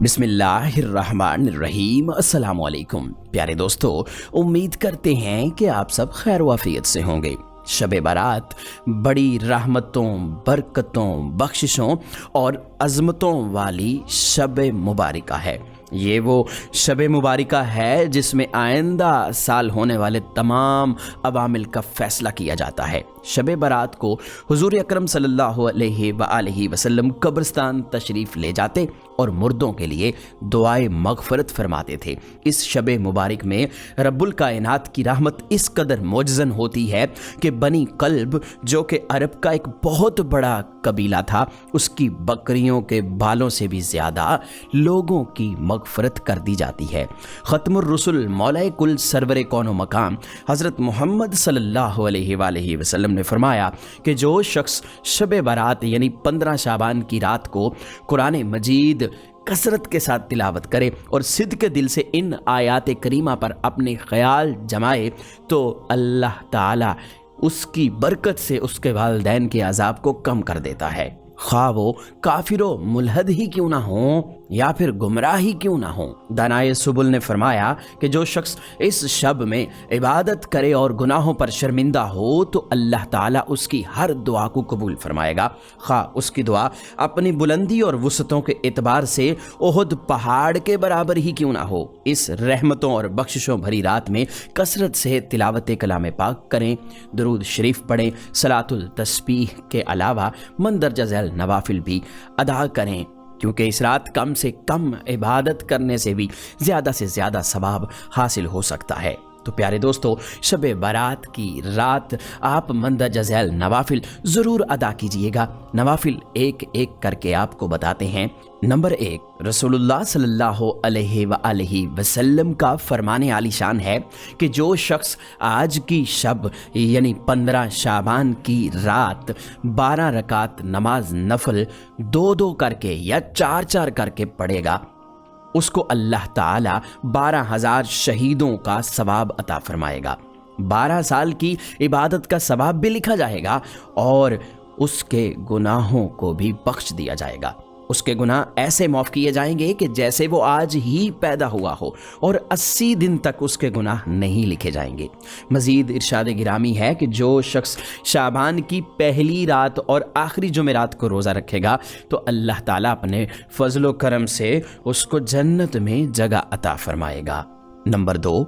बिस्मिल्लाहिर्रहमानिर्रहीम। अस्सलाम वालेकुम प्यारे दोस्तों, उम्मीद करते हैं कि आप सब खैर वाफियत से होंगे। शब बारात बड़ी रहमतों, बरकतों, बख्शिशों और अज़मतों वाली शब मुबारका है। ये वो शब मुबारका है जिसमें आइंदा साल होने वाले तमाम अवामिल का फ़ैसला किया जाता है। शब बारात को हुज़ूर अकरम सल्लल्लाहु अलैहि वसल्लम कब्रिस्तान तशरीफ़ ले जाते और मुर्दों के लिए दुआए मग़फ़रत फरमाते थे। इस शब मुबारक में रब्बुल कायनात की रहमत इस कदर मोजज़न होती है कि बनी कल्ब, जो कि अरब का एक बहुत बड़ा कबीला था, उसकी बकरियों के बालों से भी ज़्यादा लोगों की मग़फ़रत कर दी जाती है। ख़त्मुर रसूल मौलाए कुल सरवर कौनो मकाम हज़रत मोहम्मद सल्लल्लाहु अलैहि वसल्लम ने फरमाया कि जो शख्स शब बारात यानी 15 शाबान की रात को कुरान मजीद कसरत के साथ तिलावत करे और सिद्क़ के दिल से इन आयात करीमा पर अपने ख्याल जमाए तो अल्लाह ताला उसकी बरकत से उसके वालिदैन के अज़ाब को कम कर देता है। खा वो काफिरो मुलहद ही क्यों ना हो या फिर गुमराह ही क्यों ना हो। दानाए सुबुल ने फरमाया कि जो शख्स इस शब में इबादत करे और गुनाहों पर शर्मिंदा हो तो अल्लाह ताला उसकी हर दुआ को कबूल फरमाएगा, खा उसकी दुआ अपनी बुलंदी और वुसतों के एतबार से ओहद पहाड़ के बराबर ही क्यों ना हो। इस रहमतों और बख्शिशों भरी रात में कसरत से तिलावत कलाम पाक करें, दुरूद शरीफ पढ़ें, सलातुल तस्बीह के अलावा मंदरजा झैल नवाफिल भी अदा करें, क्योंकि इस रात कम से कम इबादत करने से भी ज़्यादा से ज़्यादा सवाब हासिल हो सकता है। तो प्यारे दोस्तों, शब बारात की रात आप मंदरजा झैल नवाफिल ज़रूर अदा कीजिएगा। नवाफिल एक एक करके आपको बताते हैं। नंबर 1, रसूलुल्लाह सल्लल्लाहु अलैहि वसल्लम का फरमाने आलीशान है कि जो शख्स आज की शब यानी 15 शाबान की रात 12 रकात नमाज नफल 2-2 करके या 4-4 करके पढ़ेगा, उसको अल्लाह ताला 12,000 शहीदों का सवाब अता फरमाएगा। 12 साल की इबादत का सवाब भी लिखा जाएगा और उसके गुनाहों को भी बख्श दिया जाएगा। उसके गुनाह ऐसे माफ़ किए जाएंगे कि जैसे वो आज ही पैदा हुआ हो और 80 दिन तक उसके गुनाह नहीं लिखे जाएंगे। मज़ीद इरशाद गिरामी है कि जो शख्स शाबान की पहली रात और आखिरी जुमेरात को रोज़ा रखेगा तो अल्लाह ताला अपने फजलो करम से उसको जन्नत में जगह अता फरमाएगा। नंबर 2,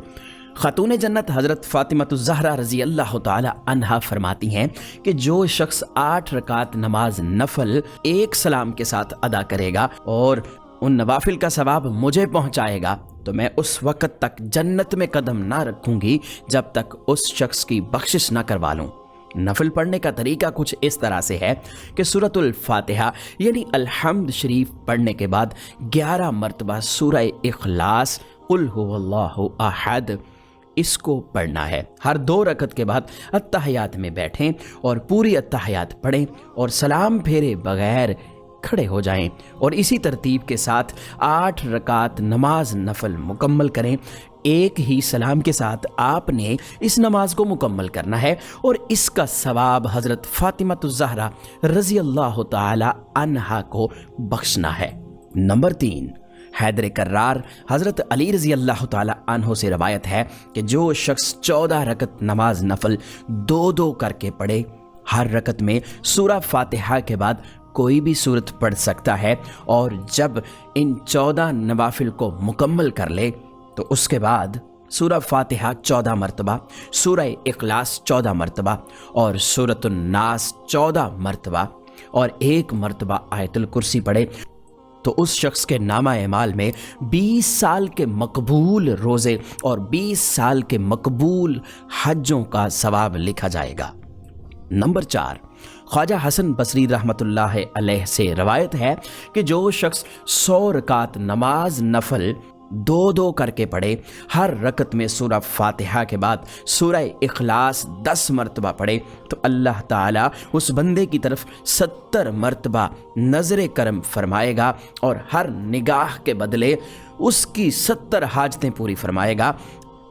खातून जन्नत हज़रत फ़ातिमतुज़ ज़हरा रज़ी अल्लाह ताला अन्हा फरमाती हैं कि जो शख्स 8 रकात नमाज नफल एक सलाम के साथ अदा करेगा और उन नवाफिल का सवाब मुझे पहुंचाएगा तो मैं उस वक़्त तक जन्नत में कदम ना रखूंगी जब तक उस शख्स की बख्शिश ना करवा लूँ। नफल पढ़ने का तरीका कुछ इस तरह से है कि सूरतुल फातिहा यानी अल्हम्द शरीफ पढ़ने के बाद 11 मरतबा सूरह इखलास कुल हुवल्लाहु अहद इसको पढ़ना है। हर 2 रकत के बाद अत्तहियात में बैठें और पूरी अत्तहियात पढ़ें और सलाम फेरे बगैर खड़े हो जाएं और इसी तरतीब के साथ 8 रकात नमाज नफल मुकम्मल करें। एक ही सलाम के साथ आपने इस नमाज को मुकम्मल करना है और इसका सवाब हज़रत फ़ातिमतुज़ ज़हरा रज़ी अल्लाह ताला अन्हा को बख्शना है। नंबर 3, हैदर कर्रार हज़रत अली रज़ी अल्लाह ताला अन्हो से रवायत है कि जो शख्स 14 रकत नमाज नफल 2-2 करके पढ़े, हर रकत में सूरह फातिहा के बाद कोई भी सूरत पढ़ सकता है और जब इन 14 नवाफिल को मुकम्मल कर ले तो उसके बाद सूरह फातिहा 14 मरतबा, सूरह इखलास 14 मरतबा और सूरतुन नास 14 मरतबा और 1 मरतबा आयतुल कुर्सी पढ़े तो उस शख्स के नामा एमाल में 20 साल के मकबूल रोज़े और 20 साल के मकबूल हज्जों का सवाब लिखा जाएगा। नंबर 4, ख्वाजा हसन बसरी रहमतुल्लाह अलैह से रवायत है कि जो शख्स 100 रकात नमाज नफल 2-2 करके पढ़े, हर रकत में सूरह फातिहा के बाद सूरह इखलास 10 मरतबा पढ़े तो अल्लाह ताला उस बंदे की तरफ 70 मरतबा नज़र करम फरमाएगा और हर निगाह के बदले उसकी 70 हाजतें पूरी फरमाएगा,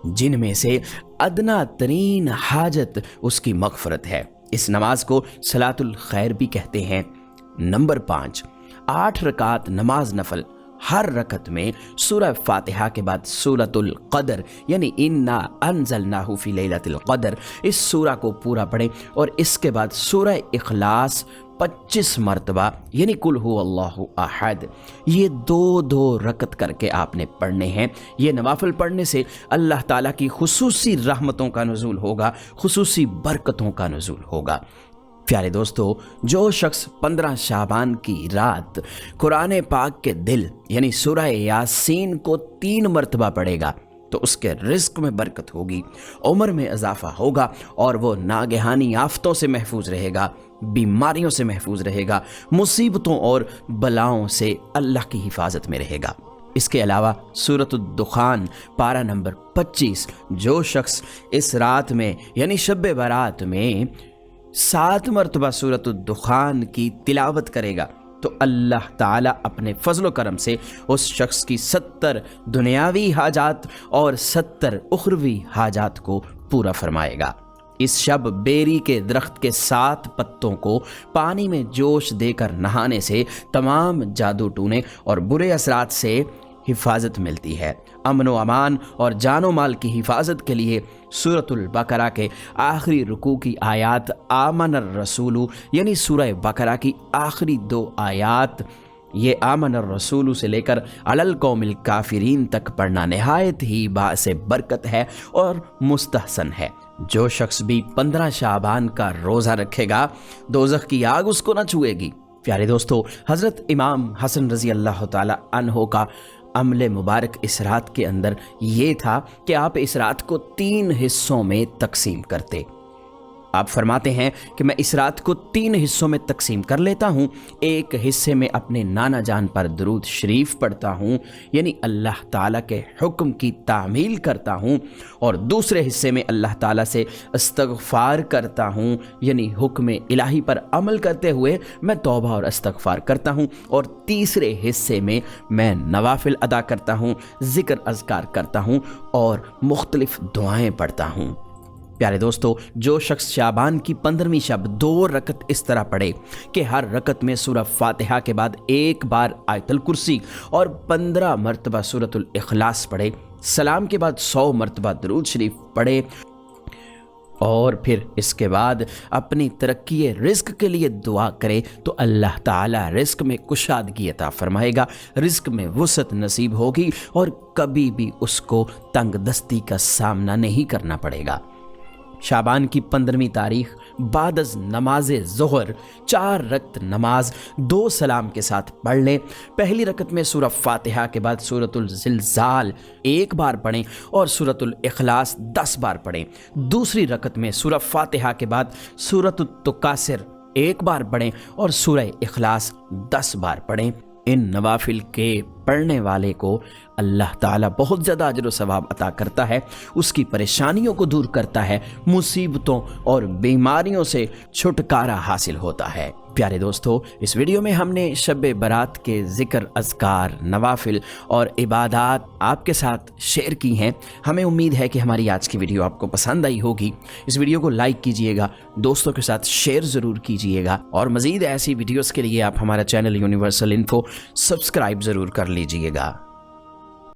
जिनमें से अदना तरीन हाजत उसकी मग़फ़रत है। इस नमाज को सलातुल खैर भी कहते हैं। नंबर 5, 8 रकात नमाज नफल हर रकत में सूरह फातिहा के बाद सूरतुल क़दर यानी इन्ना अंज़लनाहु फ़ी लैलतिल क़दर इस सूरा को पूरा पढ़ें और इसके बाद सूरह इखलास 25 मरतबा यानी कुल हु अल्लाहु अहद ये दो रकत करके आपने पढ़ने हैं। ये नवाफिल पढ़ने से अल्लाह ताला की खुसूसी रहमतों का नुज़ूल होगा, खुसूसी बरकतों का नुज़ूल होगा। प्यारे दोस्तों, जो शख्स 15 शाबान की रात कुरान पाक के दिल यानी सूरह यासीन को 3 मरतबा पढ़ेगा तो उसके रिस्क में बरकत होगी, उम्र में इजाफा होगा और वो नागहानी आफतों से महफूज रहेगा, बीमारियों से महफूज रहेगा, मुसीबतों और बलाओं से अल्लाह की हिफाजत में रहेगा। इसके अलावा सूरतुद दुखान पारा नंबर 25 जो शख्स इस रात में यानी शब बारात में 7 मरतबा सूरतुद दुखान की तिलावत करेगा तो अल्लाह ताला अपने फजल करम से उस शख्स की 70 दुनियावी हाजात और 70 उखरवी हाजात को पूरा फरमाएगा। इस शब बेरी के दरख्त के 7 पत्तों को पानी में जोश देकर नहाने से तमाम जादू टूने और बुरे असरात से हिफाजत मिलती है। अमन व अमान और जानो माल की हिफाजत के लिए सूरतुल बकरा के आखिरी रुकू की आयात आमनर रसूलु यानी सूरह बकरा की आखिरी 2 आयात ये आमनर रसूलु से लेकर अलल कौमिल काफिरीन तक पढ़ना नहायत ही बासे बरकत है और मुस्तहसन है। जो शख्स भी 15 शाबान का रोज़ा रखेगा दोज़ख की आग उसको न छुएगी। प्यारे दोस्तों, हज़रत इमाम हसन रज़ी अल्लाह ताला अन्हो का अमले मुबारक इस रात के अंदर ये था कि आप इस रात को 3 हिस्सों में तकसीम करते। आप फरमाते हैं कि मैं इस रात को 3 हिस्सों में तकसीम कर लेता हूँ। एक हिस्से में अपने नाना जान पर दुरूद शरीफ पढ़ता हूँ यानी अल्लाह ताला के हुक्म की तामील करता हूँ और दूसरे हिस्से में अल्लाह ताला से इस्तग़फ़ार करता हूँ यानी हुक्म इलाही पर अमल करते हुए मैं तौबा और इस्तग़फ़ार करता हूँ और तीसरे हिस्से में मैं नवाफिल अदा करता हूँ, ज़िक्र अज़कार करता हूँ और मुख्तलिफ़ दुआएं पढ़ता हूँ। प्यारे दोस्तों, जो शख्स शाबान की 15वीं शब 2 रकत इस तरह पढ़े कि हर रकत में सूरह फातिहा के बाद 1 बार आयतुल कुर्सी और 15 मरतबा सूरतुल इखलास पढ़े, सलाम के बाद 100 मरतबा दुरूद शरीफ पढ़े और फिर इसके बाद अपनी तरक्की रिज़्क़ के लिए दुआ करे तो अल्लाह ताला रिज़्क़ में कुशादगी अता फरमाएगा, रिज़्क़ में वुसअत नसीब होगी और कभी भी उसको तंग दस्ती का सामना नहीं करना पड़ेगा। शाबान की 15वीं तारीख बादज नमाज ज़ोहर 4 रकत नमाज 2 सलाम के साथ पढ़ लें। पहली रकत में सूरह फातिहा के बाद सूरतुल ज़िलज़ाल 1 बार पढ़ें और सूरतुल इखलास 10 बार पढ़ें। दूसरी रकत में सूरह फातिहा के बाद सूरतुत तुकासिर 1 बार पढ़ें और सूरह इखलास 10 बार पढ़ें। इन नवाफिल के पढ़ने वाले को अल्लाह ताला बहुत ज़्यादा अजर व सवाब अता करता है, उसकी परेशानियों को दूर करता है, मुसीबतों और बीमारियों से छुटकारा हासिल होता है। प्यारे दोस्तों, इस वीडियो में हमने शब बारात के ज़िक्र, अज़कार, नवाफिल और इबादात आपके साथ शेयर की हैं। हमें उम्मीद है कि हमारी आज की वीडियो आपको पसंद आई होगी। इस वीडियो को लाइक कीजिएगा, दोस्तों के साथ शेयर ज़रूर कीजिएगा और मज़ीद ऐसी वीडियोज़ के लिए आप हमारा चैनल यूनिवर्सल इन्फो सब्सक्राइब ज़रूर कर लीजिएगा।